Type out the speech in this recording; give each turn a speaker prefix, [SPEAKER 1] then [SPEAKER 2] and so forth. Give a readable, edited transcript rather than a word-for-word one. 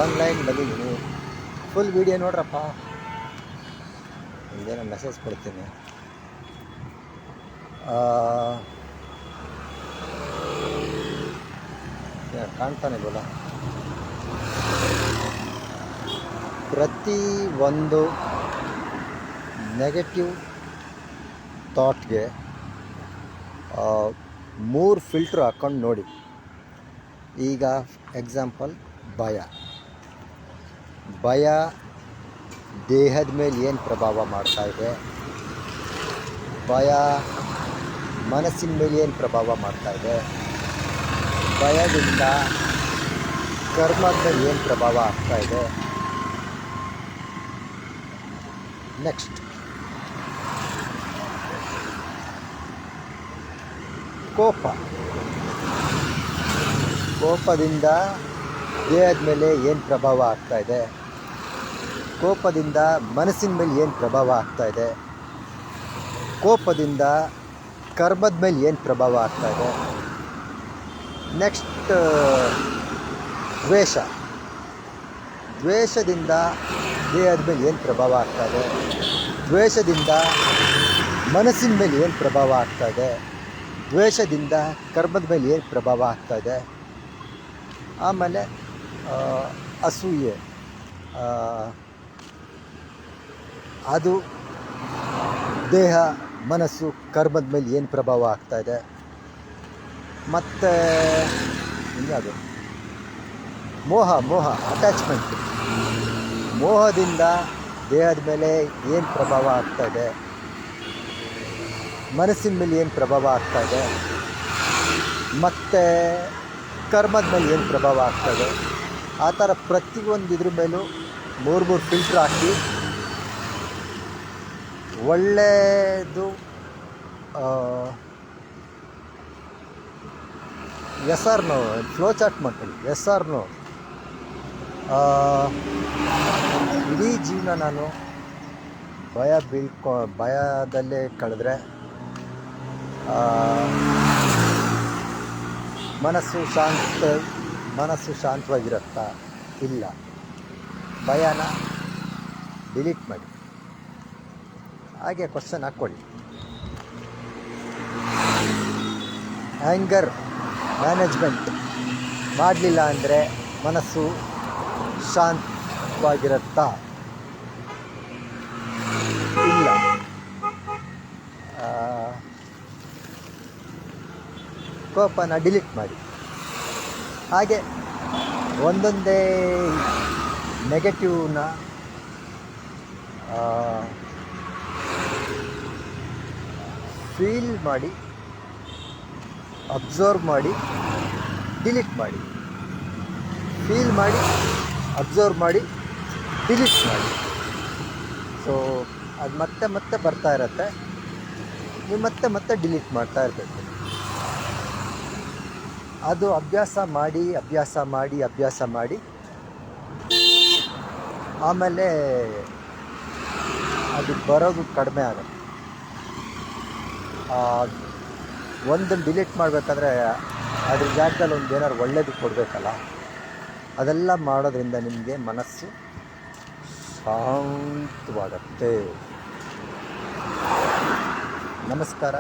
[SPEAKER 1] Online ಬಂದಿದ್ದೀನಿ. Full video ನೋಡ್ರಪ್ಪ. ನಿಮಗೇನೋ message ಕೊಡ್ತೀನಿ. ಕಾಣ್ತಾನೆ ಇಲ್ವಲ್ಲ. ಪ್ರತಿ ಒಂದು ನೆಗೆಟಿವ್ ಥಾಟ್ಗೆ 3 ಫಿಲ್ಟ್ರ್ ಹಾಕ್ಕೊಂಡು ನೋಡಿ. ಈಗ ಎಕ್ಸಾಂಪಲ್ ಭಯ ದೇಹದ ಮೇಲೆ ಏನು ಪ್ರಭಾವ ಮಾಡ್ತಾಯಿದೆ, ಭಯ ಮನಸ್ಸಿನ ಮೇಲೆ ಏನು ಪ್ರಭಾವ ಮಾಡ್ತಾಯಿದೆ, ಭಯದಿಂದ ಕರ್ಮದ ಮೇಲೆ ಏನು ಪ್ರಭಾವ ಆಗ್ತಾಯಿದೆ. ನೆಕ್ಸ್ಟ್ ಕೋಪದಿಂದ ದೇಹದ ಮೇಲೆ ಏನು ಪ್ರಭಾವ ಆಗ್ತಾಯಿದೆ, ಕೋಪದಿಂದ ಮನಸ್ಸಿನ ಮೇಲೆ ಏನು ಪ್ರಭಾವ ಆಗ್ತಾಯಿದೆ, ಕೋಪದಿಂದ ಕರ್ಮದ ಮೇಲೆ ಏನು ಪ್ರಭಾವ ಆಗ್ತಾಯಿದೆ. ನೆಕ್ಸ್ಟ್ ದ್ವೇಷದಿಂದ ದೇಹದ ಮೇಲೆ ಏನು ಪ್ರಭಾವ ಆಗ್ತಾಯಿದೆ, ದ್ವೇಷದಿಂದ ಮನಸ್ಸಿನ ಮೇಲೆ ಏನು ಪ್ರಭಾವ ಆಗ್ತಾಯಿದೆ, ದ್ವೇಷದಿಂದ ಕರ್ಮದ ಮೇಲೆ ಏನು ಪ್ರಭಾವ ಆಗ್ತಾಯಿದೆ. ಆಮೇಲೆ ಅಸೂಯೆ, ಅದು ದೇಹ ಮನಸ್ಸು ಕರ್ಮದ ಮೇಲೆ ಏನು ಪ್ರಭಾವ ಆಗ್ತಾಯಿದೆ. ಮತ್ತು ಇನ್ಯಾವುದು ಮೋಹ ಅಟ್ಯಾಚ್ಮೆಂಟ್, ಮೋಹದಿಂದ ದೇಹದ ಮೇಲೆ ಏನು ಪ್ರಭಾವ ಆಗ್ತಾಯಿದೆ, ಮನಸ್ಸಿನ ಮೇಲೆ ಏನು ಪ್ರಭಾವ ಆಗ್ತಾಯಿದೆ, ಮತ್ತು ಕರ್ಮದ ಮೇಲೆ ಏನು ಪ್ರಭಾವ ಆಗ್ತಾಯಿದೆ. ಆ ಥರ ಪ್ರತಿಯೊಂದು ಇದ್ರ ಮೇಲೂ 3 ಫಿಲ್ಟ್ರ್ ಹಾಕಿ ಒಳ್ಳೆಯದು S R no flow chart ಮಾಡ್ಕೊಳ್ಳಿ. S R no. ಇಡೀ ಜೀವನ ನಾನು ಭಯದಲ್ಲೇ ಕಳೆದ್ರೆ ಮನಸ್ಸು ಶಾಂತವಾಗಿರುತ್ತಾ? ಇಲ್ಲ. ಭಯನ ಡಿಲೀಟ್ ಮಾಡಿ. ಹಾಗೆ ಕ್ವಶನ್ ಹಾಕ್ಕೊಳ್ಳಿ. ಆ್ಯಂಗರ್ ಮ್ಯಾನೇಜ್ಮೆಂಟ್ ಮಾಡಲಿಲ್ಲ ಅಂದರೆ ಮನಸ್ಸು ಶಾಂತವಾಗಿರುತ್ತಾ? ಇಲ್ಲ. ಕೋಪನ ಡಿಲೀಟ್ ಮಾಡಿ. ಹಾಗೆ ಒಂದೊಂದೇ ನೆಗೆಟಿವ್ನ ಫೀಲ್ ಮಾಡಿ, ಅಬ್ಸರ್ವ್ ಮಾಡಿ, ಡಿಲೀಟ್ ಮಾಡಿ. ಫೀಲ್ ಮಾಡಿ, ಅಬ್ಸರ್ವ್ ಮಾಡಿ, ಡಿಲೀಟ್ ಮಾಡಿ. ಸೊ ಅದು ಮತ್ತೆ ಬರ್ತಾ ಇರುತ್ತೆ. ನೀವು ಮತ್ತೆ ಡಿಲೀಟ್ ಮಾಡ್ತಾ ಇರಬೇಕು. ಅದು ಅಭ್ಯಾಸ ಮಾಡಿ ಆಮೇಲೆ ಅದು ಬರೋದು ಕಡಿಮೆ ಆಗುತ್ತೆ. ಒಂದನ್ನು ಡಿಲೀಟ್ ಮಾಡಬೇಕಾದ್ರೆ ಅದ್ರ ಜಾಗದಲ್ಲಿ ಒಂದು ಏನಾದ್ರು ಒಳ್ಳೇದು ಕೊಡಬೇಕಲ್ಲ. ಅದೆಲ್ಲ ಮಾಡೋದ್ರಿಂದ ನಿಮಗೆ ಮನಸ್ಸು ಶಾಂತವಾಗುತ್ತೆ. ನಮಸ್ಕಾರ.